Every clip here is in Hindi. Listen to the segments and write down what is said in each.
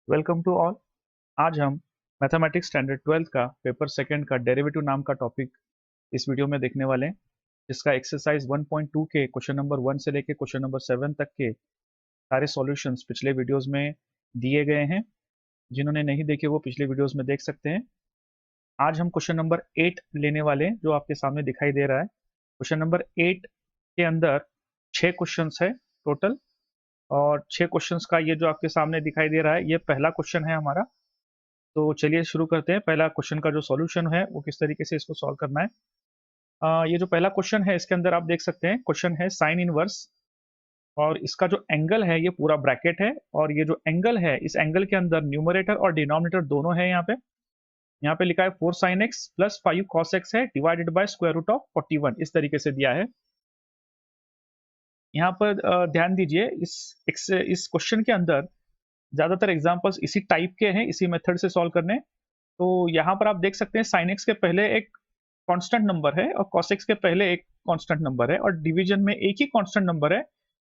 Welcome to all. आज हम मैथमेटिक्स स्टैंडर्ड 12 का पेपर सेकंड का डेरिवेटिव नाम का टॉपिक इस वीडियो में देखने वाले हैं, जिसका एक्सरसाइज 1.2 के क्वेश्चन नंबर 1 से लेके क्वेश्चन नंबर 7 तक के सारे सॉल्यूशंस पिछले वीडियोस में दिए गए हैं। जिन्होंने नहीं देखे वो पिछले वीडियोस में देख सकते हैं। आज हम क्वेश्चन नंबर 8 लेने वाले हैं, जो आपके सामने दिखाई दे रहा है। क्वेश्चन नंबर 8 के अंदर 6 क्वेश्चंस है टोटल, और 6 क्वेश्चंस का ये जो आपके सामने दिखाई दे रहा है, ये पहला क्वेश्चन है हमारा। तो चलिए शुरू करते हैं। पहला क्वेश्चन का जो सॉल्यूशन है वो किस तरीके से इसको सॉल्व करना है। ये जो पहला क्वेश्चन है इसके अंदर आप देख सकते हैं, क्वेश्चन है साइन इनवर्स, और इसका जो एंगल है ये पूरा ब्रैकेट है, और ये जो एंगल है इस एंगल के अंदर न्यूमरेटर और डिनोमिनेटर दोनों है। यहाँ पे लिखा है 4 sin x plus 5 cos x है divided by square root of 41, इस तरीके से दिया है। यहाँ पर ध्यान दीजिए, इस क्वेश्चन के अंदर ज्यादातर एग्जांपल्स इसी टाइप के हैं, इसी मेथड से सॉल्व करने। तो यहाँ पर आप देख सकते हैं साइन एक्स के पहले एक कांस्टेंट नंबर है और कॉस एक्स के पहले एक कांस्टेंट नंबर है, और डिवीजन में एक ही कांस्टेंट नंबर है,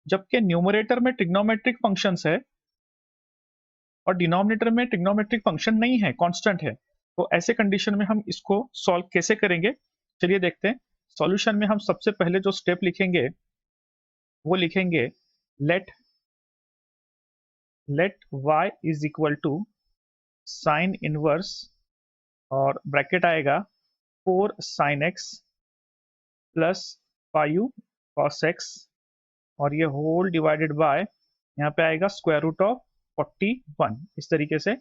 जबकि न्यूमरेटर में ट्रिग्नोमेट्रिक फंक्शंस है और डिनोमिनेटर में ट्रिग्नोमेट्रिक फंक्शन नहीं है, कांस्टेंट है। तो ऐसे कंडीशन में हम इसको सॉल्व कैसे करेंगे, चलिए देखते हैं। सॉल्यूशन में हम सबसे पहले जो स्टेप लिखेंगे वो लिखेंगे let y is equal to sine inverse, और ब्रैकेट आएगा 4 sin x plus 5 cos x, और ये होल डिवाइडेड बाय यहाँ पे आएगा स्क्वायर रूट ऑफ 41, इस तरीके से।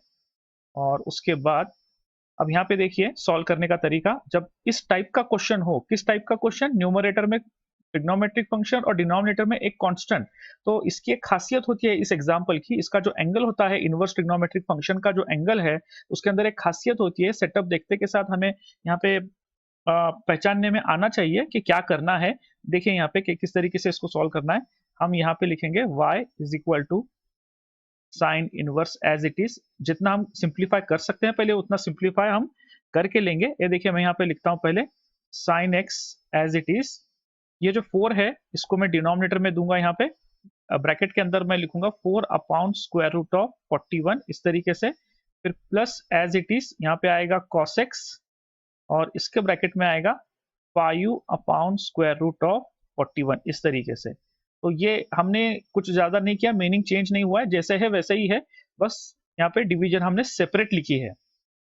और उसके बाद अब यहाँ पे देखिए सॉल्व करने का तरीका। जब इस टाइप का क्वेश्चन हो, किस टाइप का क्वेश्चन, न्यूमरेटर में ट्रिग्नोमेट्रिक फंक्शन और डिनोमिनेटर में एक कांस्टेंट, तो इसकी एक खासियत होती है इस एग्जांपल की, इसका जो एंगल होता है इनवर्स ट्रिग्नोमेट्रिक फंक्शन का जो एंगल है उसके अंदर एक खासियत होती है। सेटअप देखते के साथ हमें यहाँ पे पहचानने में आना चाहिए कि क्या करना है। देखिए यहाँ पे कि किस तरीके से इसको सॉल्व करना है। हम यहाँ पे लिखेंगे y is equal to sine inverse as it is. जितना हम सिंप्लीफाई कर सकते हैं पहले उतना सिंप्लीफाई हम करके लेंगे। ये देखिए मैं यहाँ पे लिखता हूँ पहले sine x as it is. ये जो 4 है इसको मैं डिनोमिनेटर में दूंगा, यहाँ पे ब्रैकेट के अंदर मैं लिखूंगा 4 अपॉन स्क्वायर रूट ऑफ 41, इस तरीके से। फिर प्लस एज इट इज यहाँ पे आएगा cos x, और इसके ब्रैकेट में आएगा 5 अपॉन स्क्वायर रूट ऑफ 41, इस तरीके से। तो ये हमने कुछ ज्यादा नहीं किया, मीनिंग चेंज नहीं हुआ है, जैसे है वैसे ही है, बस यहाँ पे डिवीजन हमने सेपरेट लिखी है।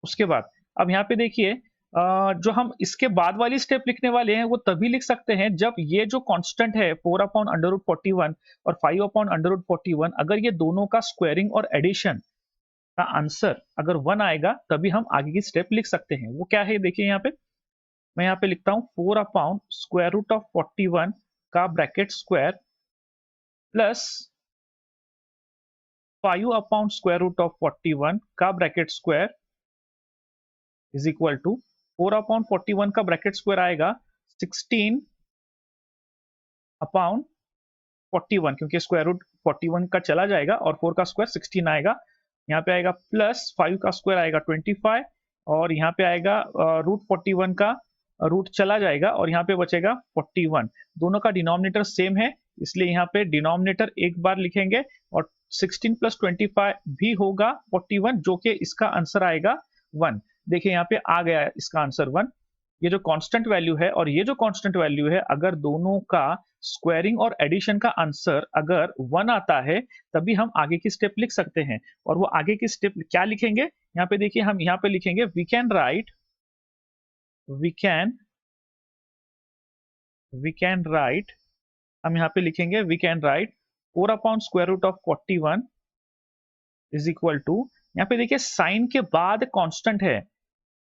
उसके बाद अब यहाँ पे देखिए, जो हम इसके बाद वाली स्टेप लिखने वाले हैं वो तभी लिख सकते हैं जब ये जो कांस्टेंट है 4 अपॉन अंडर रूट 41 और 5 अपॉन अंडर रूट 41, अगर ये दोनों का स्क्वायरिंग और एडिशन का आंसर अगर 1 आएगा तभी हम आगे की स्टेप लिख सकते हैं। वो क्या है देखिए, यहाँ पे मैं यहाँ पे लिखता हूँ 4 अपॉन स्क्वायर रूट ऑफ 41 का bracket square plus 5 upon square root of 41 का bracket square is equal to 4 upon 41 का ब्रैकेट स्क्वायर आएगा 16 अपॉन 41, क्योंकि स्क्वायर रूट 41 का चला जाएगा और 4 का स्क्वायर 16 आएगा। यहाँ पे आएगा प्लस 5 का स्क्वायर आएगा 25, और यहाँ पे आएगा रूट 41 का रूट चला जाएगा और यहाँ पे बचेगा 41। दोनों का डिनोमिनेटर सेम है, इसलिए यहाँ पे डिनोमिनेटर एक बार लिखेंगे, और 16 प्लस 25 भी होगा 41, जो कि इसका आंसर आएगा 1। देखिए यहाँ पे आ गया इसका आंसर 1। ये जो कांस्टेंट वैल्यू है और ये जो कांस्टेंट वैल्यू है, अगर दोनों का स्क्वायरिंग और एडिशन का आंसर अगर 1 आता है तभी हम आगे की स्टेप लिख सकते हैं। और वो आगे की स्टेप क्या लिखेंगे, यहाँ पे देखिए हम यहाँ पे लिखेंगे वी कैन राइट, हम यहाँ पे लिखेंगे we can write 4 upon square root of 41 is equal to, यहाँ पे देखिए साइन के बाद कांस्टेंट है,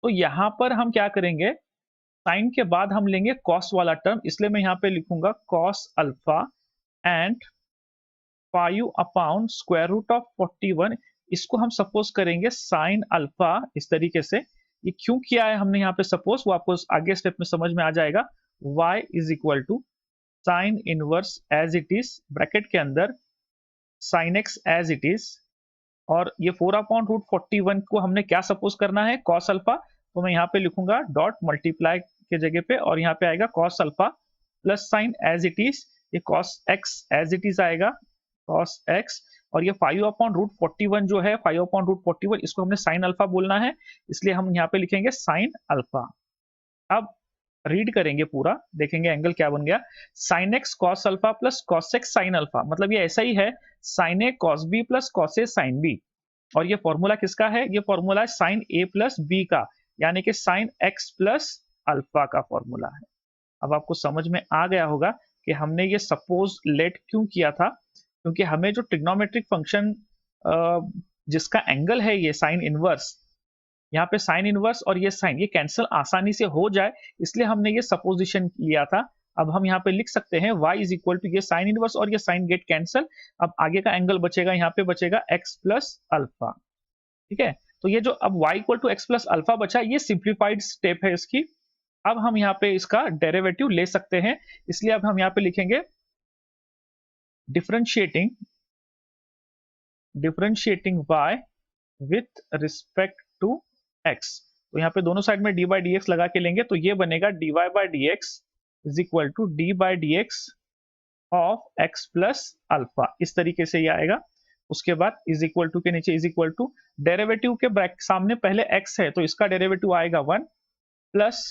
तो यहाँ पर हम क्या करेंगे, साइन के बाद हम लेंगे कॉस वाला टर्म, इसलिए मैं यहाँ पे लिखूंगा cos alpha and 5 upon square root of 41। इसको हम सपोज करेंगे साइन अल्फा, इस तरीके से। ये क्यों किया है हमने यहाँ पे सपोज, वो आपको आगे स्टेप में समझ में आ जाएगा। y is equal to sine inverse as it is, bracket के अंदर sine x as it is, और ये 4 अपॉन रूट 41 को हमने क्या सपोज करना है, कॉस अल्फा। तो मैं यहाँ पे लिखूंगा डॉट मल्टीप्लाई के जगह पे, और यहाँ पे आएगा cos alpha plus sin as it is, ये cos x as it is आएगा, कॉस एक्स और ये 5/√41 जो है 5/√41 इसको हमने साइन अल्फा बोलना है, इसलिए हम यहाँ पे लिखेंगे साइन अल्फा। अब रीड करेंगे पूरा, देखेंगे एंगल क्या बन गया, sine x cos alpha plus cos x sine alpha, मतलब ये ऐसा ही है sign A cos B plus cos A sine B. और ये फॉर्मूला किसका है, ये फॉर्मूला है साइन ए प्लस बी का, यानी कि साइन एक्स प्लस अल्फा का फॉर्मूला है। अब आपको समझ में आ गया होगा कि हमने ये सपोज लेट क्यों किया था, क्योंकि हमें जो ट्रिग्नोमेट्रिक फंक्शन जिसका एंगल है ये साइन इनवर्स, यहाँ पे साइन इनवर्स और ये साइन ये कैंसिल आसानी से हो जाए, इसलिए हमने ये सपोजिशन लिया था। अब हम यहाँ पे लिख सकते हैं y इज इक्वल टू ये साइन इनवर्स और ये साइन गेट कैंसिल, अब आगे का एंगल बचेगा, यहाँ पे बचेगा x प्लस अल्फा। ठीक है, तो ये जो अब y equal to x plus alpha बचा, ये सिंप्लीफाइड स्टेप है इसकी। अब हम यहाँ पे इसका डेरिवेटिव ले सकते हैं, इसलिए अब हम यहाँ पे लिखेंगे differentiating y with respect to x। तो यहाँ पे दोनों साइड में dy बाई डी एक्स लगा के लेंगे, तो ये बनेगा dy by d x is equal to d by d x of x plus alpha, इस तरीके से ये आएगा। उसके बाद इज इक्वल टू के नीचे इज इक्वल टू डेरिवेटिव के ब्रैकेट सामने पहले x है, तो इसका डेरिवेटिव आएगा 1 प्लस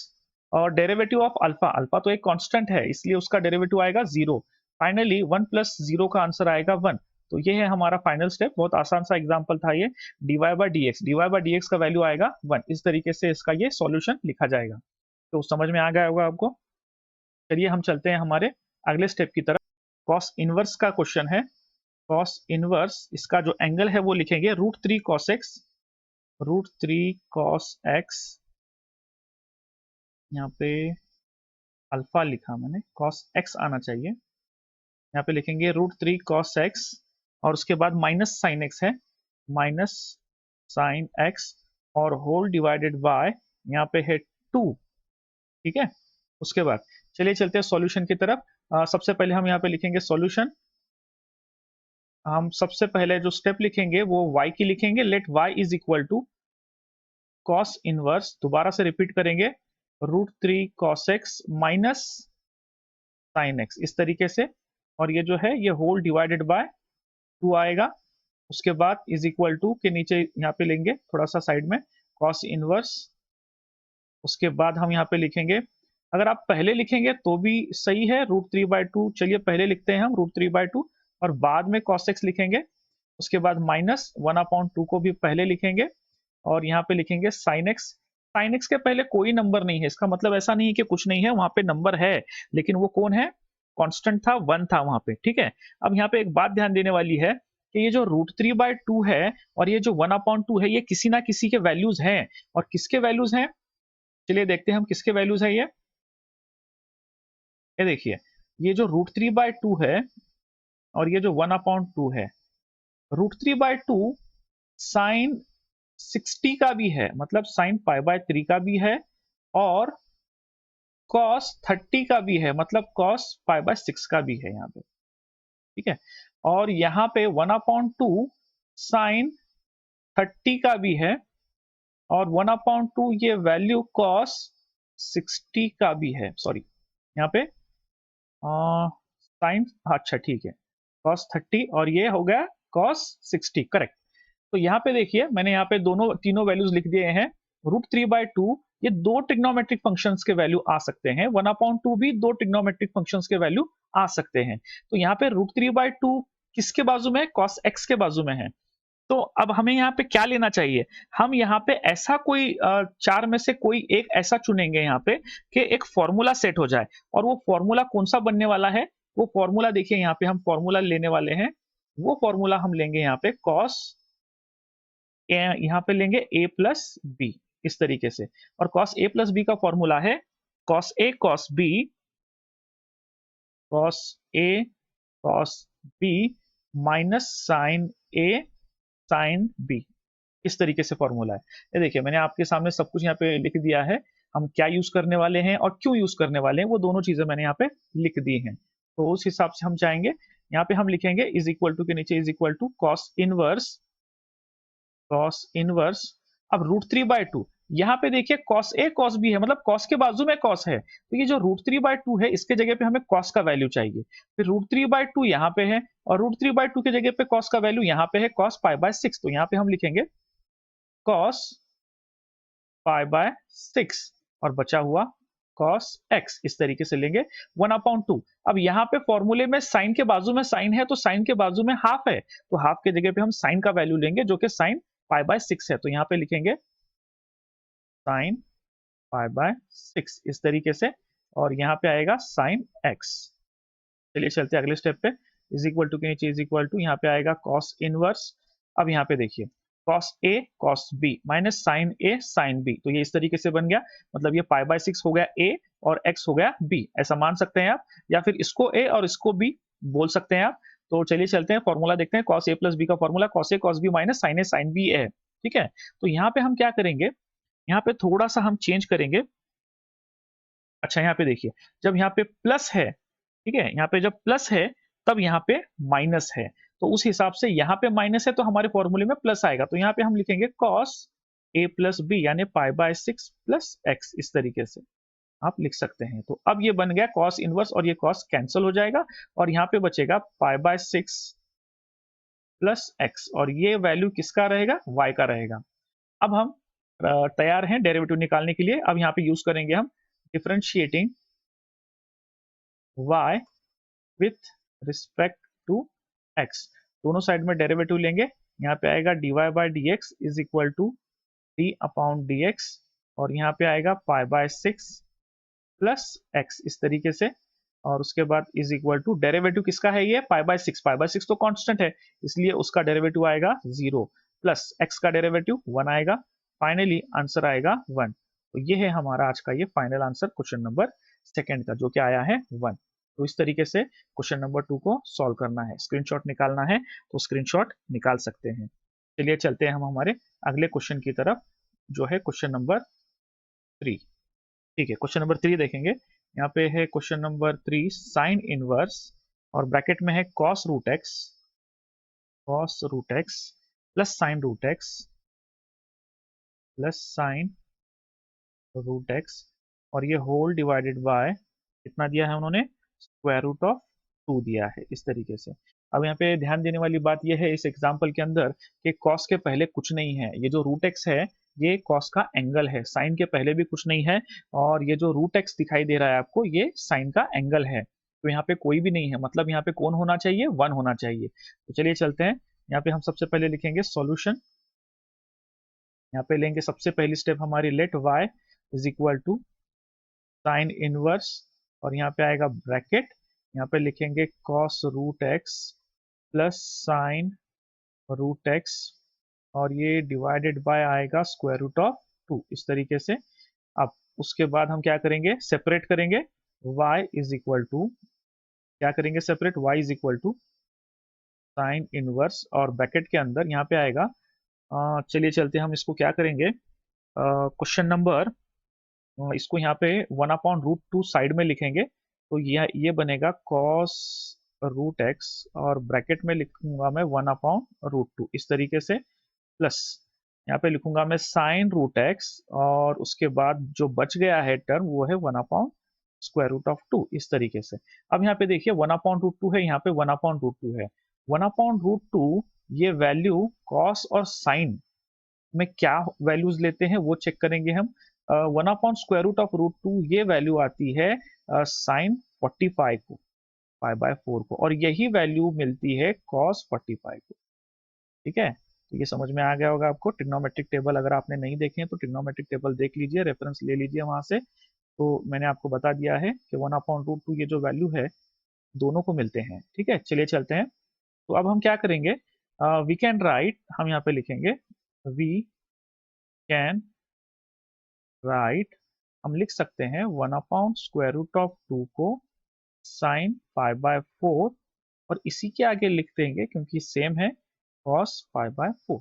और डेरिवेटिव ऑफ अल्फा, अल्फा तो एक कांस्टेंट है इसलिए उसका डेरिवेटिव आएगा 0। फाइनली 1 प्लस 0 का आंसर आएगा 1। तो ये है हमारा फाइनल स्टेप, बहुत आसान सा एग्जांपल था ये। dy बाई डी एक्स का वैल्यू आएगा 1, इस तरीके से इसका ये सॉल्यूशन लिखा जाएगा। तो समझ में आ गया होगा आपको। चलिए हम चलते हैं हमारे अगले स्टेप की तरफ। कॉस इनवर्स का क्वेश्चन है। कॉस इनवर्स, इसका जो एंगल है वो लिखेंगे √3 cos x, √3 cos x, यहाँ पे अल्फा लिखा मैंने, cos x आना चाहिए, यहाँ पे लिखेंगे √3 cos x और उसके बाद माइनस साइन x है, माइनस साइन x और होल डिवाइडेड बाय यहाँ पे है 2। ठीक है, उसके बाद चलिए चलते हैं सॉल्यूशन की तरफ। सबसे पहले हम यहाँ पे लिखेंगे सॉल्यूशन। हम सबसे पहले जो स्टेप लिखेंगे वो y की लिखेंगे, let y is equal to cos inverse, दोबारा से रिपीट करेंगे √3 cos x minus sine x, इस तरीके से, और ये जो है ये होल डिवाइडेड बाय 2 आएगा। उसके बाद इज इक्वल टू के नीचे यहाँ पे लेंगे थोड़ा सा साइड में कॉस इनवर्स। उसके बाद हम यहाँ पे लिखेंगे, अगर आप पहले लिखेंगे तो भी सही है √3/2, चलिए पहले लिखते हैं हम √3/2 और बाद में cos x लिखेंगे। उसके बाद माइनस 1/2 को भी पहले लिखेंगे और यहाँ पे लिखेंगे sin x। sin x के पहले कोई नंबर नहीं है, इसका मतलब ऐसा नहीं है कि कुछ नहीं है, वहां पे नंबर है, लेकिन वो कौन है, कांस्टेंट था, 1 था वहां पे। ठीक है, अब यहाँ पे एक बात ध्यान देने वाली है कि ये जो √3/2 है और ये जो 1/2 है, ये किसी ना किसी के वैल्यूज हैं, और किसके वैल्यूज हैं, चलिए देखते हैं हम किसके वैल्यूज है। ये देखिए, ये जो √3/2 है और ये जो 1/2 है, √3/2 साइन 60 का भी है, मतलब साइन π/3 का भी है, और cos 30 का भी है, मतलब cos π/6 का भी है यहाँ पे। ठीक है, और यहाँ पे 1/2 साइन 30 का भी है, और 1/2 ये वैल्यू cos 60 का भी है, सॉरी यहाँ पे साइन, अच्छा ठीक है, cos 30 और ये हो गया cos 60, करेक्ट। तो यहाँ पे देखिए मैंने यहाँ पे तीनों वैल्यूज लिख दिए हैं। √3/2 ये दो ट्रिग्नोमेट्रिक फंक्शंस के वैल्यू आ सकते हैं, 1/2 भी दो ट्रिग्नोमेट्रिक फंक्शंस के वैल्यू आ सकते हैं। तो यहाँ पे √3/2 किसके बाजू में है, cos x के बाजू में है। तो अब हमें यहाँ पे क्या लेना चाहिए, हम यहाँ पे ऐसा कोई चार में से कोई एक ऐसा चुनेंगे यहाँ पे कि एक फॉर्मूला सेट हो जाए, और वो फॉर्मूला कौन सा बनने वाला है, वो फॉर्मूला देखिए यहाँ पे हम फॉर्मूला लेने वाले हैं। वो फॉर्मूला हम लेंगे यहाँ पे cos, यहाँ पे लेंगे a प्लस बी, इस तरीके से, और cos a प्लस बी का फॉर्मूला है cos a cos b, cos a cos b minus sine a sine b, इस तरीके से फॉर्मूला है। ये देखिए मैंने आपके सामने सब कुछ यहाँ पे लिख दिया है, हम क्या यूज करने वाले हैं और क्यों यूज करने वाले हैं, वो दोनों चीजें मैंने यहाँ पे लिख दी हैं। तो उस हिसाब से हम चाहेंगे, यहाँ पे हम लिखेंगे इज इक्वल टू के नीचे is equal to cos inverse, अब √3/2, यहाँ पे देखिए cos a cos b है, मतलब cos के बाजू में cos है, तो ये जो √3/2 है इसके जगह पे हमें cos का वैल्यू चाहिए। फिर √3/2 यहाँ पे है और √3/2 की जगह पे cos का वैल्यू यहाँ पे है cos π/6, तो यहाँ पे हम लिखेंगे cos π/6 और बचा हुआ cos x, इस तरीके से लेंगे 1/2। अब यहाँ पे फॉर्मूले में साइन के बाजू में साइन है, तो साइन के बाजू में हाफ है, तो हाफ के जगह पे हम साइन का वैल्यू लेंगे जो कि साइन π/6 है, तो यहाँ पे लिखेंगे साइन π/6 इस तरीके से, और यहाँ पे आएगा साइन x। चलिए चलते हैं अगले स्टेप पे। इज इक्वल टू के नीचे इज इक्वल टू यहाँ पे आएगा cos इनवर्स। अब यहाँ पे देखिए cos a cos b minus sine a sine b, तो ये इस तरीके से बन गया, मतलब ये π/6 हो गया a और x हो गया b, ऐसा मान सकते हैं आप, या फिर इसको a और इसको b बोल सकते हैं आप। तो चलिए चलते हैं फॉर्मूला देखते हैं। cos a प्लस b का formula cos a cos b minus sine a sine b है, ठीक है। तो यहाँ पे हम क्या करेंगे, यहाँ पे थोड़ा सा हम चेंज करेंगे। अच्छा यहाँ पे देखिए, जब यहाँ पे प्लस है, ठीक है, यहाँ पे जब प्लस है तब यहाँ पे माइनस है, तो उस हिसाब से यहाँ पे माइनस है तो हमारे फॉर्मूले में प्लस आएगा, तो यहाँ पे हम लिखेंगे cos a प्लस बी यानी π/6 प्लस x, इस तरीके से आप लिख सकते हैं। तो अब ये बन गया cos इनवर्स और ये cos कैंसिल हो जाएगा और यहाँ पे बचेगा π/6 प्लस x, और ये वैल्यू किसका रहेगा, y का रहेगा। अब हम तैयार हैं डेरिवेटिव निकालने के लिए। अब यहाँ पे यूज करेंगे हम differentiating y with respect to x, दोनों साइड में डेरिवेटिव लेंगे। यहाँ पे आएगा dy/dx is equal to d/dx और यहाँ पे आएगा π/6 प्लस x, इस तरीके से, और उसके बाद इज इक्वल टू डेरिवेटिव किसका है, ये π/6 तो कांस्टेंट है इसलिए उसका डेरिवेटिव आएगा 0 प्लस x का डेरिवेटिव 1 आएगा, फाइनली आंसर आएगा 1। तो ये है हमारा आज का ये final answer question number second का, जो कि आया है 1। तो इस तरीके से क्वेश्चन नंबर 2 को सॉल्व करना है। स्क्रीनशॉट निकालना है तो स्क्रीनशॉट निकाल सकते हैं। चलिए चलते हैं हम हमारे अगले क्वेश्चन की तरफ, जो है क्वेश्चन नंबर 3। ठीक है, क्वेश्चन नंबर 3 देखेंगे। यहाँ पे है क्वेश्चन नंबर 3 साइन इनवर्स और ब्रैकेट में है cos root x plus sine root x और ये होल डिवाइडेड बाय कितना दिया है उन्होंने, स्क्वायर रूट ऑफ 2 दिया है, इस तरीके से। अब यहाँ पे ध्यान देने वाली बात यह है इस एग्जाम्पल के अंदर कि cos के पहले कुछ नहीं है, ये जो रूट एक्स है ये cos का एंगल है, साइन के पहले भी कुछ नहीं है, और ये जो रूट एक्स दिखाई दे रहा है आपको ये साइन का एंगल है, तो यहाँ पे कोई भी नहीं है, मतलब यहाँ पे कौन होना चाहिए, 1 होना चाहिए। तो चलिए चलते हैं, यहाँ पे हम सबसे पहले लिखेंगे सॉल्यूशन। यहाँ पे लेंगे सबसे पहली स्टेप हमारी, let y is equal to sine inverse और यहाँ पे आएगा ब्रैकेट, यहाँ पे लिखेंगे cos root x plus sine root x और ये डिवाइडेड बाय आएगा स्क्वायर रूट ऑफ 2, इस तरीके से। अब उसके बाद हम क्या करेंगे, सेपरेट करेंगे y इज इक्वल टू, क्या करेंगे separate, y is equal to sine inverse और ब्रैकेट के अंदर यहाँ पे आएगा, चलिए चलते हैं हम इसको क्या करेंगे, क्वेश्चन नंबर, इसको यहाँ पे 1/√2 साइड में लिखेंगे, तो ये बनेगा cos रूट एक्स और ब्रैकेट में लिखूंगा मैं 1/√2, इस तरीके से, प्लस यहाँ पे लिखूंगा मैं साइन रूट एक्स और उसके बाद जो बच गया है टर्म वो है 1/√2, इस तरीके से। अब यहाँ पे देखिए 1/√2 है, यहाँ पे 1/√2 है, 1/√2 ये वैल्यू cos और साइन में क्या वैल्यूज लेते हैं वो चेक करेंगे हम। 1/√2 ये वैल्यू आती है साइन 45 को, π/4 को, और यही वैल्यू मिलती है cos 45 को, ठीक है। तो ये समझ में आ गया होगा आपको। ट्रिग्नोमेट्रिक टेबल अगर आपने नहीं देखे हैं तो ट्रिग्नोमेट्रिक टेबल देख लीजिए, रेफरेंस ले लीजिए वहां से। तो मैंने आपको बता दिया है कि 1/√2 ये जो वैल्यू है दोनों को मिलते हैं, ठीक है। चलिए चलते हैं, तो अब हम क्या करेंगे, वी कैन राइट, हम यहाँ पे लिखेंगे वी कैन राइट, हम लिख सकते हैं 1/√2 को साइन π/4 और इसी के आगे लिख देंगे क्योंकि सेम है cos π/4,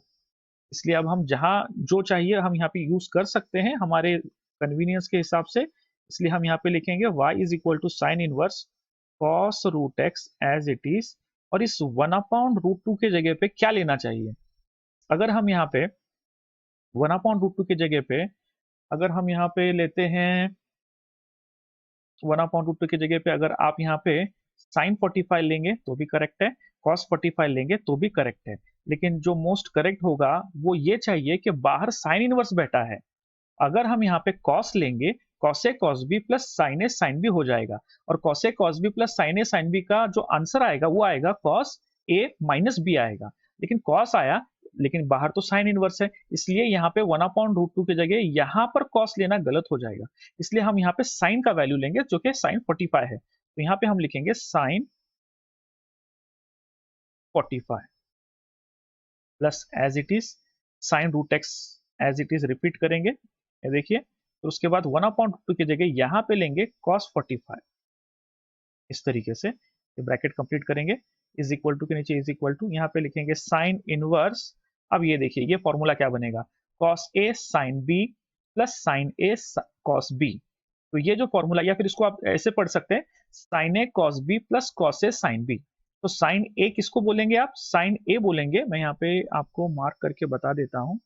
इसलिए अब हम जहां जो चाहिए हम यहाँ पे यूज कर सकते हैं हमारे कन्वीनियंस के हिसाब से, इसलिए हम यहाँ पे लिखेंगे y is equal to sine inverse cos root x as it is, और इस 1/√2 के जगह पे क्या लेना चाहिए, अगर हम यहाँ पे 1/√2 की जगह पे अगर हम यहाँ पे लेते हैं 1/√2 की जगह पे अगर आप यहाँ पे साइन 45 लेंगे तो भी करेक्ट है, कॉस 45 लेंगे तो भी करेक्ट है, लेकिन जो मोस्ट करेक्ट होगा वो ये चाहिए कि बाहर साइन इनवर्स बैठा है। अगर हम यहाँ पे कॉस लेंगे, cos a cos B plus sign a sine B हो जाएगा, और cos a cos B plus sign a sine B का जो आंसर आएगा वो आएगा कॉस ए माइनस बी आएगा। लेकिन कॉस आया, लेकिन बाहर तो साइन इनवर्स है, इसलिए यहाँ पे 1/√2 की जगह यहाँ पर कॉस लेना गलत हो जाएगा। इसलिए हम यहाँ पे साइन का वैल्यू लेंगे जो कि साइन 45 है, तो यहाँ पे हम लिखेंगे sine 45 plus as it is sine root x as it is repeat करेंगे, ये देखिए। तो उसके बाद 1/2 की जगह यहाँ पे लेंगे cos 45, इस तरीके से ये ब्रैकेट कंप्लीट करेंगे। इज इक्वल टू के नीचे इज इक्वल टू यहाँ पे लिखेंगे साइन इनवर्स। अब ये देखिए ये फॉर्मूला क्या बनेगा, cos a sin b plus sign a cos b। तो ये जो फॉर्मूला, या फिर इसको आप ऐसे पढ़ सकते हैं sine a cos b plus cos a sin b। तो साइन ए किसको बोलेंगे आप, साइन ए बोलेंगे। मैं यहाँ पे आपको मार्क करके बता देता हूँ,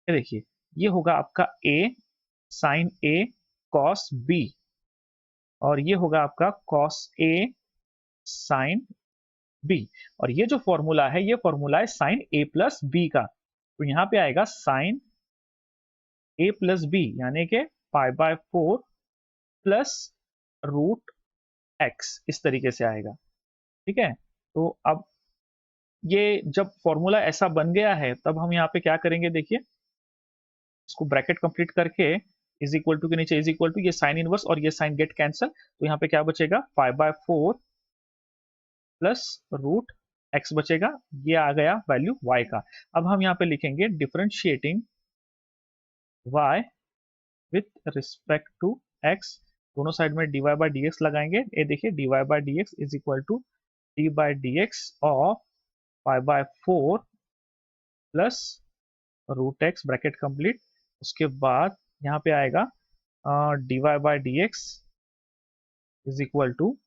ये देखिए ये होगा आपका a sine a cos b, और ये होगा आपका cos a साइन b। और ये जो फॉर्मूला है ये फॉर्मूला है साइन a प्लस बी का, तो यहाँ पे आएगा साइन a प्लस बी यानी कि π/4 प्लस रूट एक्स, इस तरीके से आएगा। ठीक है, तो अब ये जब फॉर्मूला ऐसा बन गया है तब हम यहाँ पे क्या करेंगे, देखिए इसको ब्रैकेट कंप्लीट करके इज इक्वल टू के नीचे इज इक्वल टू ये साइन इनवर्स और ये साइन गेट कैंसल, तो यहाँ पे क्या बचेगा π/4 प्लस रूट एक्स बचेगा, ये आ गया वैल्यू y का। अब हम यहाँ पे लिखेंगे differentiating y with respect to x, दोनों साइड में dy बाई डी एक्स लगाएंगे। ये देखिए dy by d x is equal to d by d x of π/4 plus root x bracket complete. उसके बाद यहाँ पे आएगा dy by d x is equal to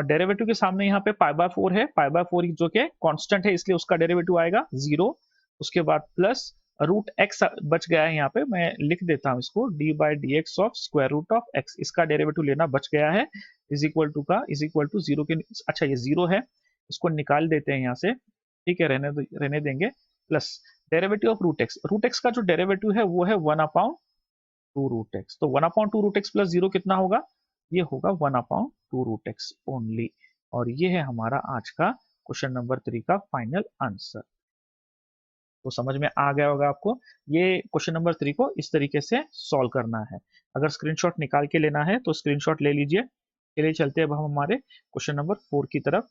derivative के सामने यहाँ पे π/4 है, π/4 जो कि कांस्टेंट है इसलिए उसका डेरिवेटिव आएगा 0। उसके बाद प्लस रूट एक्स बच गया है, यहाँ पे मैं लिख देता हूँ इसको d by d x of square root of x, इसका डेरिवेटिव लेना बच गया है इज इक्वल टू का इज इक्वल टू 0 के, अच्छा ये 0 है, इसको निकाल देते हैं यहाँ से, ठीक है रहने देंगे। Plus derivative of root x का जो डेरिवेटिव है वो है 1/2 रूट एक्स, तो 1/2 रूट एक्स प्लस 0 कितना होगा, ये होगा 1/2 रूट एक्स ओनली। और ये है हमारा आज का क्वेश्चन नंबर 3 का फाइनल आंसर। तो समझ में आ गया होगा आपको, ये क्वेश्चन नंबर 3 को इस तरीके से सॉल्व करना है। अगर स्क्रीनशॉट निकाल के लेना है तो स्क्रीनशॉट ले लीजिए। चलिए चलते हैं अब हम हमारे क्वेश्चन नंबर 4 की तरफ।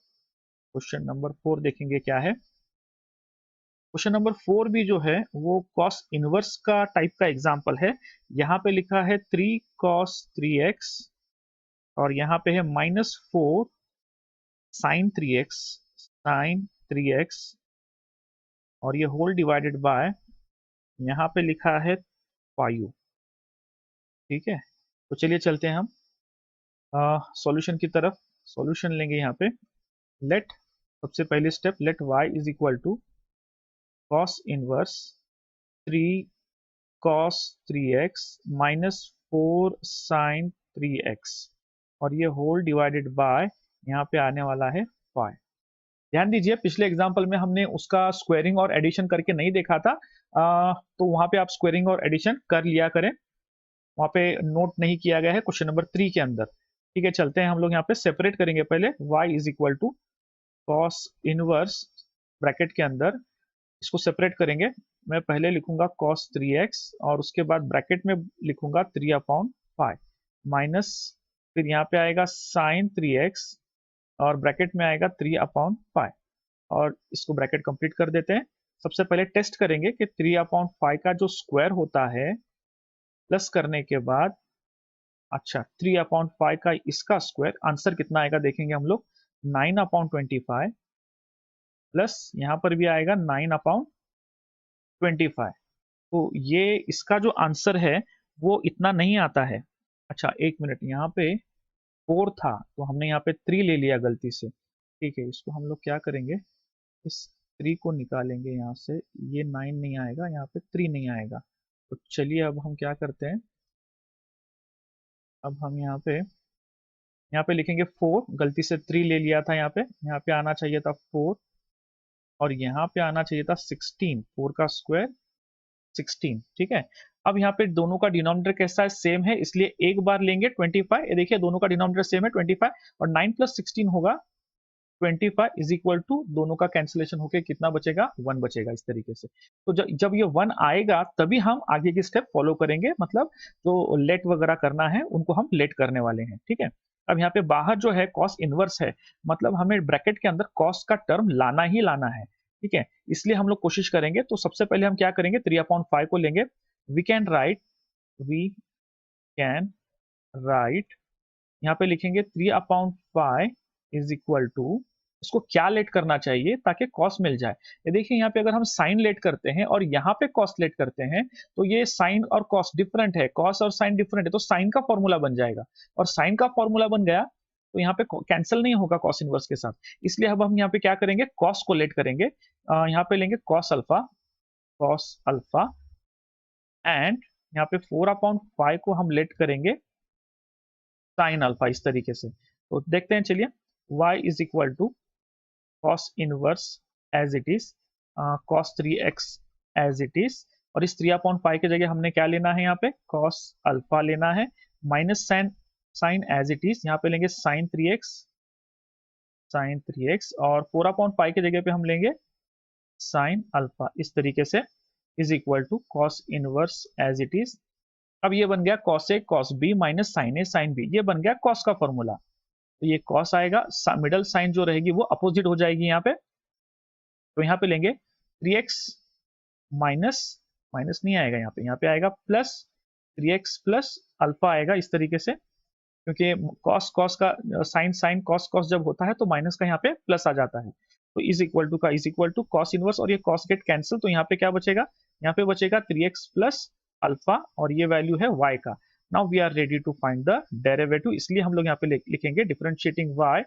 क्वेश्चन नंबर 4 देखेंगे क्या है। क्वेश्चन नंबर 4 भी जो है वो कॉस इनवर्स का टाइप का एग्जाम्पल है। यहाँ पे लिखा है 3 cos 3x और यहाँ पे है -4 साइन 3x साइन 3x, और ये होल डिवाइडेड बाय यहाँ पे लिखा है 5। ठीक है, तो चलिए चलते हैं हम सॉल्यूशन की तरफ। सॉल्यूशन लेंगे यहाँ पे, लेट सबसे पहले step let y is equal to cos inverse 3 cos 3x -4 sine 3x, और ये होल डिवाइडेड बाय यहाँ पे आने वाला है 5। ध्यान दीजिए पिछले एग्जाम्पल में हमने उसका स्क्वायरिंग और एडिशन करके नहीं देखा था, तो वहां पे आप स्क्वायरिंग और एडिशन कर लिया करें, वहां पे नोट नहीं किया गया है क्वेश्चन नंबर 3 के अंदर। ठीक है, चलते हैं हम लोग यहाँ पे सेपरेट करेंगे पहले y is equal to cos inverse bracket के अंदर, इसको सेपरेट करेंगे। मैं पहले लिखूंगा cos 3x और उसके बाद ब्रैकेट में लिखूंगा 3/5 माइनस, फिर यहाँ पे आएगा साइन 3x और ब्रैकेट में आएगा 3/5, और इसको ब्रैकेट कंप्लीट कर देते हैं। सबसे पहले टेस्ट करेंगे कि 3/5 का जो स्क्वायर होता है प्लस करने के बाद, अच्छा 3/5 का इसका स्क्वायर आंसर कितना आएगा देखेंगे हम लोग, 9/25 प्लस यहाँ पर भी आएगा 9/25। तो ये इसका जो आंसर है वो इतना नहीं आता है। अच्छा एक मिनट, यहाँ पे 4 था तो हमने यहाँ पे 3 ले लिया गलती से। ठीक है, इसको हम लोग क्या करेंगे, इस 3 को निकालेंगे यहाँ से, ये 9 नहीं आएगा, यहाँ पे 3 नहीं आएगा, तो चलिए अब हम क्या करते हैं, अब हम यहाँ पे लिखेंगे 4, गलती से 3 ले लिया था, यहाँ पे आना चाहिए था 4 और यहाँ पे आना चाहिए था 16, 4 का स्क्वायर 16, ठीक है। अब यहाँ पे दोनों का डिनोमिनेटर कैसा है, सेम है, इसलिए एक बार लेंगे 25, ये देखिए दोनों का डिनोमिनेटर सेम है 25 और 9 प्लस 16 होगा 25 इज इक्वल टू, दोनों का कैंसिलेशन होके कितना बचेगा, 1 बचेगा इस तरीके से। तो जब जब ये 1 आएगा तभी हम आगे की स्टेप फॉलो करेंगे, मतलब जो लेट वगैरह करना है उनको हम लेट करने वाले हैं, ठीक है। अब यहाँ पे बाहर जो है कॉस इनवर्स है, मतलब हमें ब्रैकेट के अंदर कॉस का टर्म लाना ही लाना है, ठीक है। इसलिए हम लोग कोशिश करेंगे, तो सबसे पहले हम क्या करेंगे, 3/5 को लेंगे। We can write we can write यहाँ पे लिखेंगे 3/5 इज इक्वल टू, इसको क्या लेट करना चाहिए ताकि कॉस मिल जाए। ये देखिए यहाँ पे अगर हम साइन लेट करते हैं और यहाँ पे कॉस लेट करते हैं तो ये साइन और कॉस डिफरेंट है, कॉस और साइन डिफरेंट है, तो साइन का फॉर्मूला बन जाएगा और साइन का फॉर्मूला बन गया तो यहाँ पे कैंसिल नहीं होगा कॉस इनवर्स के साथ। इसलिए अब हम यहाँ पे क्या करेंगे, कॉस को लेट करेंगे। यहाँ पे लेंगे कॉस अल्फा एंड यहाँ पे 4/5 को हम लेट करेंगे साइन अल्फा, इस तरीके से। तो देखते हैं चलिए, y is equal to cos inverse as it is, cos 3x as it is, और इस 3/5 की जगह हमने क्या लेना है, यहाँ पे कॉस अल्फा लेना है, minus sine as it is, यहाँ पे लेंगे साइन 3x और 4/5 की जगह पे हम लेंगे साइन अल्फा, इस तरीके से, is equal to cos inverse as it is. अब ये बन गया cos a cos b minus sine a sine b, ये बन गया कॉस का फॉर्मूला। तो ये कॉस आएगा, मिडल साइन जो रहेगी वो अपोजिट हो जाएगी यहाँ पे, तो यहाँ पे लेंगे 3x माइनस, माइनस नहीं आएगा यहाँ पे आएगा प्लस 3x प्लस अल्फा आएगा, इस तरीके से, क्योंकि कॉस कॉस का साइन साइन कॉस कॉस जब होता है तो माइनस का यहाँ पे प्लस आ जाता है। तो is equal to cos inverse, और ये कॉस गेट कैंसिल, तो यहाँ पे क्या बचेगा, यहाँ पे बचेगा 3x प्लस अल्फा और ये वैल्यू है y का। Now we are ready to find the derivative, इसलिए हम लोग यहाँ पे लिखेंगे differentiating y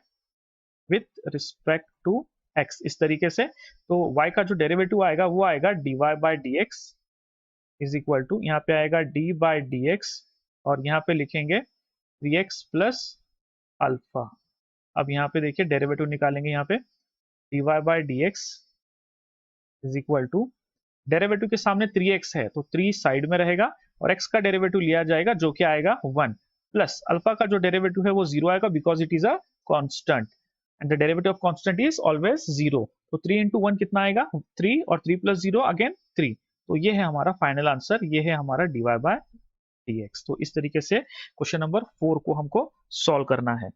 with respect to x, इस तरीके से। तो y का जो डेरिवेटिव आएगा वो आएगा dy by d x is equal to, यहाँ पे आएगा d बाई डी एक्स और यहाँ पे लिखेंगे 3x प्लस अल्फा। अब यहाँ पे देखिए डेरिवेटिव निकालेंगे, यहाँ पे dy by d x is equal to, derivative के सामने 3x है तो 3 साइड में रहेगा और x का डेरिवेटिव लिया जाएगा जो कि आएगा 1, प्लस अल्फा का जो डेरिवेटिव है वो 0 आएगा because it is a constant and the derivative of constant is always 0। तो 3 इंटू 1 कितना आएगा, 3 और 3 प्लस 0 अगेन 3। तो ये है हमारा फाइनल आंसर, ये है हमारा dy बाय dx। तो इस तरीके से क्वेश्चन नंबर 4 को हमको सॉल्व करना है।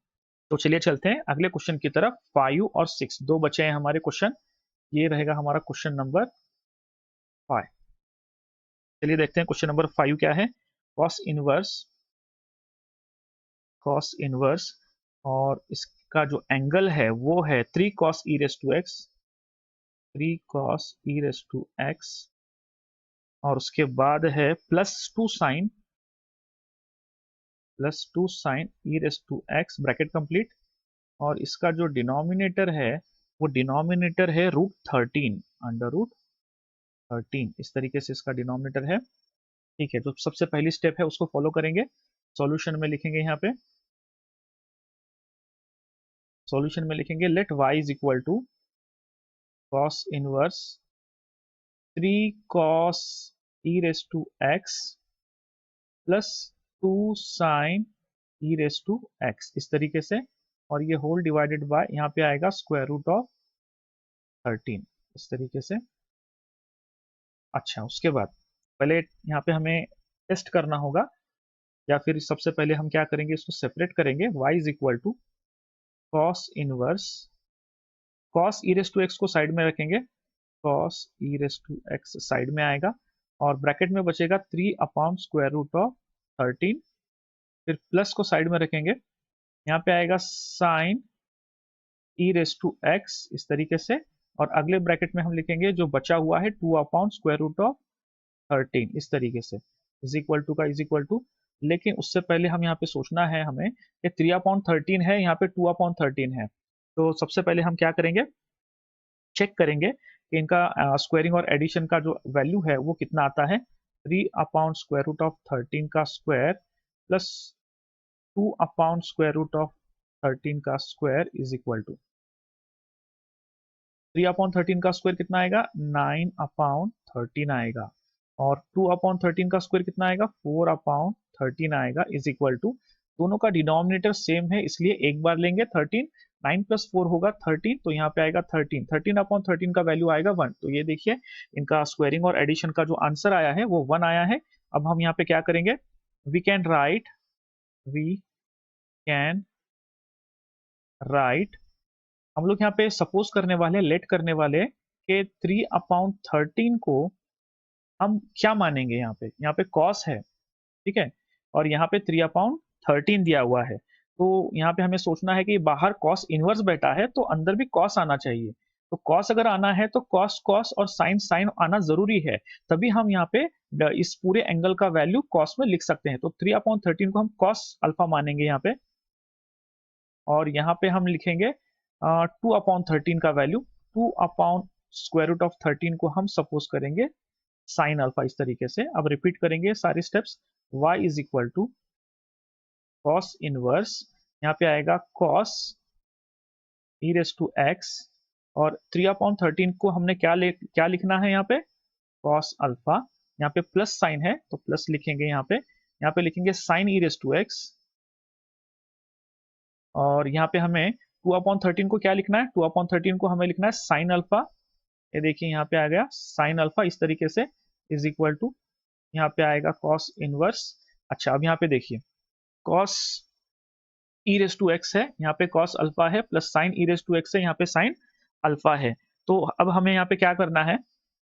तो चलिए चलते हैं अगले क्वेश्चन की तरफ। 5 और 6 दो बचे हैं हमारे क्वेश्चन, ये रहेगा हमारा क्वेश्चन नंबर 5। चलिए देखते हैं क्वेश्चन नंबर 5 क्या है। कॉस इनवर्स और इसका जो एंगल है वो है 3 cos e raise to x, 3 cos e raise to x, और उसके बाद है +2 sine e raise to x, bracket complete, और इसका जो डिनोमिनेटर है वो डिनोमिनेटर है √13, अंडर रूट 13, इस तरीके से इसका डिनोमिनेटर है, ठीक है। तो सबसे पहली स्टेप है उसको फॉलो करेंगे। सॉल्यूशन में लिखेंगे, यहाँ पे सॉल्यूशन में लिखेंगे let y is equal to cos inverse 3 cos e raise to x plus 2 sine e raise to x, इस तरीके से, और ये होल डिवाइडेड बाय यहाँ पे आएगा स्क्वायर रूट ऑफ 13, इस तरीके से। अच्छा, उसके बाद पहले यहाँ पे हमें टेस्ट करना होगा, या फिर सबसे पहले हम क्या करेंगे, इसको सेपरेट करेंगे। y is equal to cos inverse, cos e raise to x को साइड में रखेंगे, cos e raise to x side में आएगा और ब्रैकेट में बचेगा 3 अपॉन स्क्वायर रूट ऑफ 13, फिर प्लस को साइड में रखेंगे, यहाँ पे आएगा sine e raise to x, इस तरीके से, और अगले ब्रैकेट में हम लिखेंगे जो बचा हुआ है 2 अपॉन स्क्वायर रूट ऑफ 13, इस तरीके से, इज इक्वल टू का इज इक्वल टू। लेकिन उससे पहले हम यहाँ पे सोचना है हमें कि 3/13 है, यहाँ पे 2/13 है, तो सबसे पहले हम क्या करेंगे, चेक करेंगे कि इनका स्क्वायरिंग और एडिशन का जो वैल्यू है वो कितना आता है। 3/√13 का स्क्वायर प्लस 2/√13 का स्क्वायर इज इक्वल टू 3/13 का स्क्वायर कितना आएगा 9/13 आएगा और 2/13 का स्क्वायर कितना आएगा 4/13 आएगा इज इक्वल टू दोनों का डिनोमिनेटर सेम है इसलिए एक बार लेंगे 13 9 + 4 होगा 13 तो यहाँ पे आएगा 13 13/13 का वैल्यू आएगा 1 तो ये देखिए इनका स्क्वायरिंग और एडिशन का जो आंसर आया है वो 1 आया है। अब हम यहाँ पे क्या करेंगे वी कैन राइट हम लोग यहाँ पे सपोज करने वाले लेट करने वाले कि 3/13 को हम क्या मानेंगे यहाँ पे कॉस है ठीक है और यहाँ पे 3/13 दिया हुआ है तो यहाँ पे हमें सोचना है कि बाहर कॉस इनवर्स बैठा है तो अंदर भी कॉस आना चाहिए तो कॉस अगर आना है तो कॉस कॉस और साइन साइन आना जरूरी है तभी हम यहाँ पे इस पूरे एंगल का वैल्यू कॉस में लिख सकते हैं तो 3/13 को हम कॉस अल्फा मानेंगे यहाँ पे और यहाँ पे हम लिखेंगे 2/13 का वैल्यू 2/√13 को हम सपोज करेंगे साइन अल्फा इस तरीके से। अब रिपीट करेंगे सारे steps y is equal to cos inverse यहाँ पे आएगा cos e raise to x और 3/13 को हमने क्या लिखना है यहाँ पे कॉस अल्फा यहाँ पे प्लस साइन है तो प्लस लिखेंगे यहाँ पे लिखेंगे sine e raise to x और यहाँ पे हमें 2/13 को क्या लिखना है 2/13 को हमें लिखना है साइन अल्फा ये देखिए यहाँ पे आ गया साइन अल्फा इस तरीके से इज इक्वल टू यहाँ पे आएगा कॉस इनवर्स। अच्छा अब यहाँ पे देखिए cos e raise to x है यहाँ पे कॉस अल्फा है plus sine e raise to x है यहाँ पे साइन अल्फा है तो अब हमें यहाँ पे क्या करना है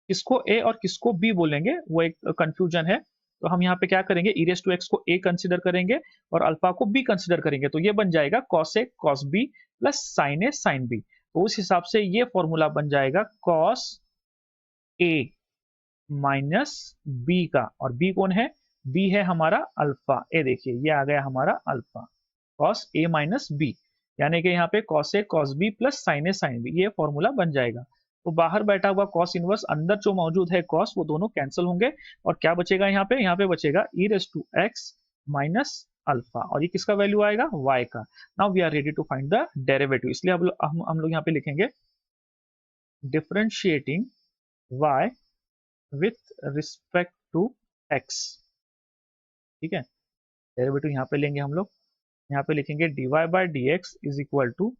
किसको ए और किसको बी बोलेंगे वो एक कंफ्यूजन है तो हम यहाँ पे क्या करेंगे ई रेस टू एक्स को ए कंसिडर करेंगे और अल्फा को बी कंसिडर करेंगे तो ये बन जाएगा cos a cos B plus sign a sine B तो उस हिसाब से ये फॉर्मूला बन जाएगा कॉस ए माइनस बी का और बी कौन है बी है हमारा अल्फा ए देखिए ये आ गया हमारा alpha cos A minus B यानी कि यहाँ पे cos a cos B plus sign a sine b ये फॉर्मूला बन जाएगा तो बाहर बैठा हुआ कॉस इनवर्स अंदर जो मौजूद है कॉस वो दोनों कैंसिल होंगे और क्या बचेगा यहाँ पे बचेगा e raise to x minus alpha और ये किसका वैल्यू आएगा y का। Now we are ready to find the derivative इसलिए हम लोग यहाँ पे लिखेंगे differentiating y with respect to x ठीक है डेरिवेटिव यहाँ पे लेंगे हम लोग यहाँ पे लिखेंगे dy by d x is equal to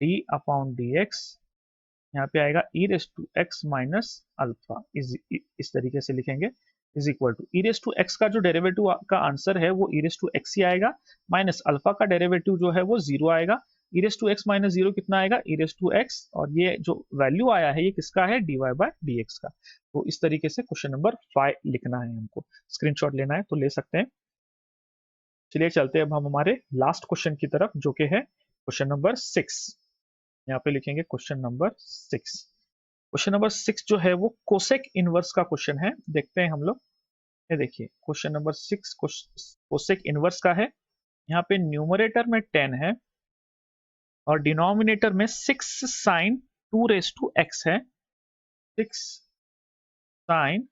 d upon d x यहाँ पे आएगा e raise to x minus alpha इस तरीके से लिखेंगे is equal to e raise to x का जो डेरिवेटिव का आंसर है वो ई रेस टू एक्स ही आएगा माइनस अल्फा का डेरिवेटिव जो है वो 0 आएगा e raise to x minus 0 कितना आएगा ई रेस टू एक्स और ये जो वैल्यू आया है ये किसका है d y by d x का। तो इस तरीके से क्वेश्चन नंबर 5 लिखना है हमको स्क्रीनशॉट लेना है तो ले सकते हैं। चलिए चलते हैं अब हम हमारे लास्ट क्वेश्चन की तरफ जो कि है क्वेश्चन नंबर 6 यहाँ पे लिखेंगे क्वेश्चन नंबर 6। क्वेश्चन नंबर 6 जो है वो कोसेक इनवर्स का क्वेश्चन है देखते हैं हम लोग ये देखिए क्वेश्चन नंबर 6 कोसेक इनवर्स का है यहाँ पे न्यूमरेटर में 10 है और डिनोमिनेटर में 6 साइन 2 रेस टू एक्स है 6 साइन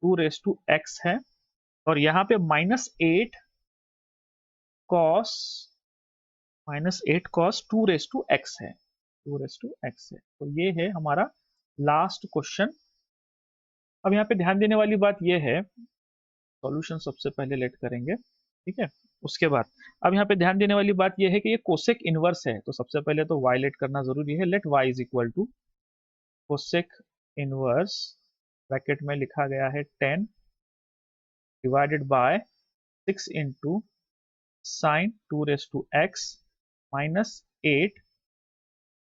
2 रेस टू एक्स है और यहाँ पे -8 कॉस 2 रेस टू एक्स है 2 रेस टू एक्स है तो ये है हमारा लास्ट क्वेश्चन। अब यहाँ पे ध्यान देने वाली बात ये है सॉल्यूशन सबसे पहले लेट करेंगे ठीक है उसके बाद अब यहाँ पे ध्यान देने वाली बात ये है कि ये कोसेक इनवर्स है तो सबसे पहले तो y लेट करना जरूरी है let y is equal to cosec inverse bracket में लिखा गया है 10 divided by 6 into sine 2 raise to x minus 8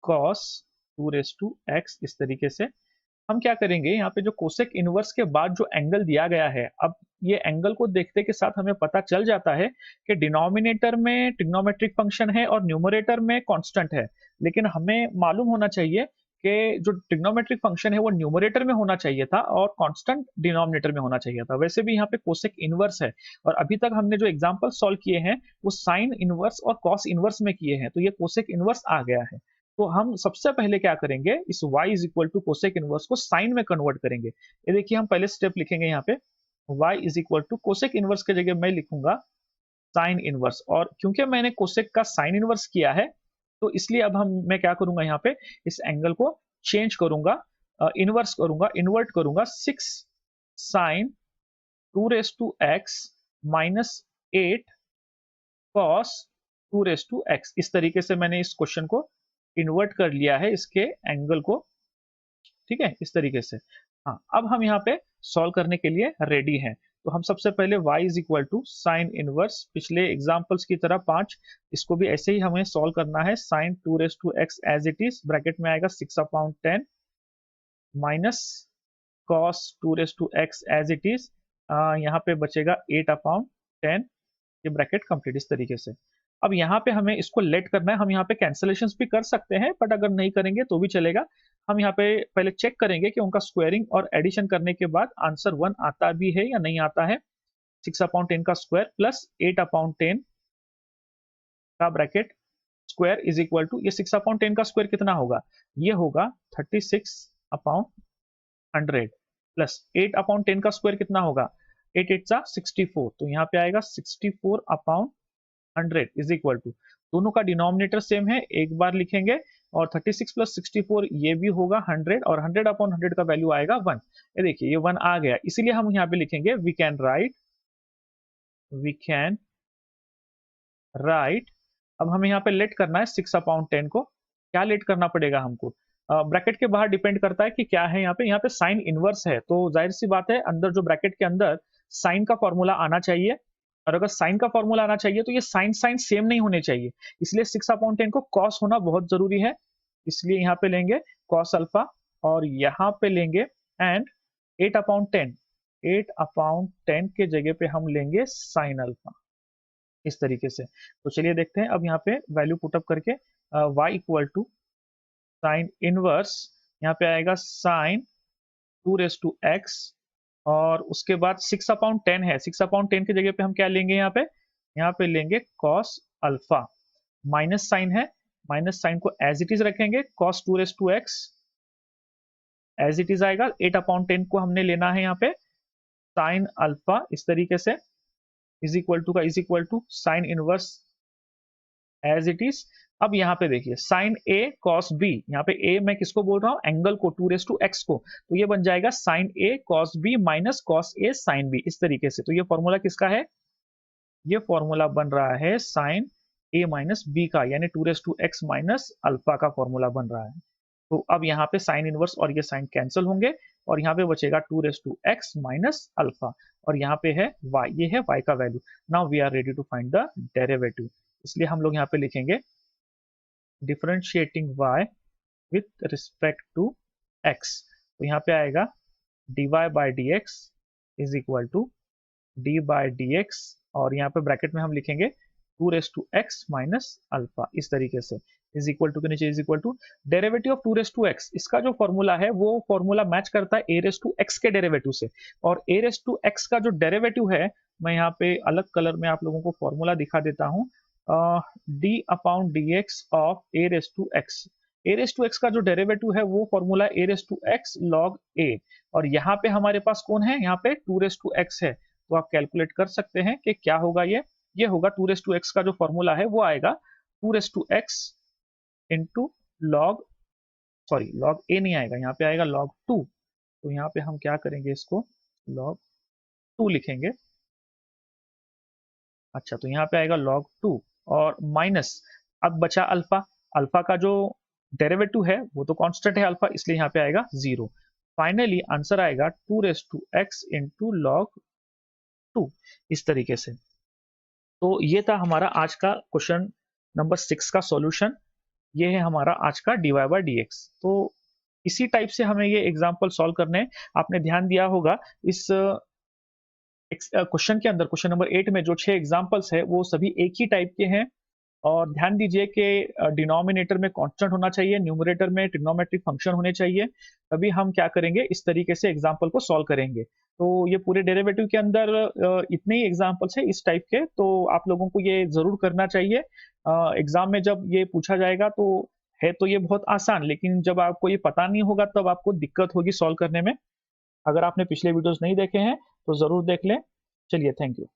cos 2 raise to x इस तरीके से हम क्या करेंगे यहाँ पे जो कोसेक इनवर्स के बाद जो एंगल दिया गया है अब ये एंगल को देखते के साथ हमें पता चल जाता है कि डिनोमिनेटर में ट्रिग्नोमेट्रिक फंक्शन है और न्यूमरेटर में कांस्टेंट है लेकिन हमें मालूम होना चाहिए कि जो ट्रिग्नोमेट्रिक फंक्शन है वो न्यूमरेटर में होना चाहिए था और कांस्टेंट डिनोमिनेटर में होना चाहिए था। वैसे भी यहाँ पे कोसेक इनवर्स है और अभी तक हमने जो एग्जांपल सॉल्व किए हैं वो साइन इनवर्स और कॉस इनवर्स में किए हैं तो ये कोसेक इनवर्स आ गया है। तो हम सबसे पहले क्या करेंगे इस y is equal to cosec inverse को साइन में कन्वर्ट करेंगे। ये देखिए हम पहले स्टेप लिखेंगे यहाँ पे y is equal to cosec inverse के जगह मैं लिखूंगा साइन इनवर्स। और क्योंकि मैंने कोसेक का साइन इनवर्स किया है तो इसलिए अब मैं क्या करूंगा, यहाँ पे इस एंगल को चेंज करूंगा, इनवर्स करूंगा, इन्वर्ट करूंगा, 6 sine 2 raised to x minus 8 cos 2 raised to x। इस तरीके से मैंने इस क्वेश्चन को इन्वर्ट कर लिया है, इसके एंगल को, ठीक है, इस तरीके से। हाँ, अब हम यहाँ पे सॉल्व करने के लिए रेडी हैं। तो हम सबसे पहले y is equal to sine inverse, पिछले एग्जाम्पल्स की तरह 5, इसको भी ऐसे ही हमें सॉल्व करना है। Sine 2 raised to x as it is, bracket में आएगा 6/10 minus cos 2 raised to x as it is, यहाँ पे बचेगा 8/10, ये ब्रैकेट कंप्लीट इस तरीके से। अब यहाँ पे हमें इसको लेट करना है, हम यहाँ पे कैंसलेशन भी कर सकते हैं, बट अगर नहीं करेंगे तो भी चलेगा। हम यहाँ पे पहले चेक करेंगे कि उनका स्क्वायरिंग और एडिशन करने के बाद आंसर 1 आता भी है या नहीं आता है। 6/10 का स्क्वायर प्लस 8/10 का bracket square is equal to, ये 6/10 का स्क्वायर कितना होगा, ये होगा 36/100 प्लस 8/10 का स्क्वायर कितना होगा, 8 8 64, तो यहाँ पे आएगा 64/100 इज इक्वल टू, दोनों का डिनोमिनेटर सेम है, एक बार लिखेंगे, और 36 प्लस 64 ये भी होगा 100, और 100/100 का वैल्यू आएगा 1। ये देखिए ये 1 आ गया, इसीलिए हम यहाँ पे लिखेंगे वी कैन राइट। अब हमें यहाँ पे लेट करना है 6/10 को, क्या लेट करना पड़ेगा हमको, ब्रैकेट के बाहर डिपेंड करता है कि क्या है, यहाँ पे साइन इनवर्स है, तो जाहिर सी बात है अंदर जो ब्रैकेट के अंदर साइन का फॉर्मूला आना चाहिए, और अगर साइन का फॉर्मूला आना चाहिए तो ये साइन साइन सेम नहीं होने चाहिए, इसलिए 6/10 को कॉस होना बहुत जरूरी है, इसलिए यहाँ पे लेंगे कॉस अल्फा, और यहाँ पे लेंगे एंड 8/10 के जगह पे हम लेंगे साइन अल्फा, इस तरीके से। तो चलिए देखते हैं अब यहाँ पे वैल्यू पुटअप करके, y equal to sine inverse, यहाँ पे आएगा साइन 2 raised to x, और उसके बाद 6/10 है, 6/10 की जगह पे हम क्या लेंगे, यहाँ पे लेंगे cos अल्फा, माइनस साइन है, माइनस साइन को एज इट इज रखेंगे, cos 2 raised to x as it is आएगा, 8/10 को हमने लेना है यहाँ पे साइन अल्फा, इस तरीके से, इज इक्वल टू का is equal to sine inverse as it is. अब यहाँ पे देखिए साइन ए कॉस बी, यहाँ पे ए मैं किसको बोल रहा हूँ, एंगल को, 2 raised to x को, तो ये बन जाएगा sign A cos b minus cos A sine B, इस तरीके से। तो ये फॉर्मूला किसका है, ये फॉर्मूला बन रहा है साइन ए माइनस बी का, यानी 2 raised to x minus alpha का फॉर्मूला बन रहा है। तो अब यहाँ पे साइन इनवर्स और ये साइन कैंसिल होंगे, और यहाँ पे बचेगा 2 raised to x minus alpha, और यहाँ पे है y, ये है y का वैल्यू। Now we are ready to find the derivative, इसलिए हम लोग यहाँ पे लिखेंगे differentiating y with respect to x, तो यहाँ पे आएगा dy by d x is equal to d by d x, और यहाँ पे ब्रैकेट में हम लिखेंगे 2 raised to x minus alpha, इस तरीके से, इज इक्वल टू के नीचे is equal to derivative of 2 raised to x, इसका जो फॉर्मूला है वो फॉर्मूला मैच करता है a raised to x के डेरिवेटिव से, और a raised to x का जो डेरिवेटिव है, मैं यहाँ पे अलग कलर में आप लोगों को फॉर्मूला दिखा देता हूँ, d/dx of a raised to x, a raised to x का जो डेरिवेटिव है वो formula a raised to x log a, और यहाँ पे हमारे पास कौन है, यहाँ पे 2 raised to x है, तो आप कैलकुलेट कर सकते हैं कि क्या होगा, ये होगा 2 raised to x का जो फॉर्मूला है वो आएगा 2 raised to x into log a नहीं आएगा, यहाँ पे आएगा log 2, तो यहाँ पे हम क्या करेंगे, इसको log 2 लिखेंगे, अच्छा, तो यहाँ पे आएगा log 2 और माइनस, अब बचा अल्फा, अल्फा का जो डेरिवेटिव है वो तो कांस्टेंट है अल्फा, इसलिए यहाँ पे आएगा 0। फाइनली आंसर आएगा 2 raised to x into log 2, इस तरीके से। तो ये था हमारा आज का क्वेश्चन नंबर 6 का सॉल्यूशन, ये है हमारा आज का dy बाई डी एक्स। तो इसी टाइप से हमें ये एग्जाम्पल सॉल्व करने हैं। आपने ध्यान दिया होगा इस क्वेश्चन के अंदर, क्वेश्चन नंबर 8 में जो 6 एग्जाम्पल्स है वो सभी एक ही टाइप के हैं, और ध्यान दीजिए कि डिनोमिनेटर में कांस्टेंट होना चाहिए, न्यूमरेटर में ट्रिग्नोमेट्रिक फंक्शन होने चाहिए, तभी हम क्या करेंगे, इस तरीके से एग्जाम्पल को सॉल्व करेंगे। तो ये पूरे डेरिवेटिव के अंदर इतने ही एग्जाम्पल्स है इस टाइप के, तो आप लोगों को ये जरूर करना चाहिए। एग्जाम में जब ये पूछा जाएगा तो है तो ये बहुत आसान, लेकिन जब आपको ये पता नहीं होगा तब आपको दिक्कत होगी सॉल्व करने में। अगर आपने पिछले वीडियोस नहीं देखे हैं तो ज़रूर देख लें। चलिए, थैंक यू।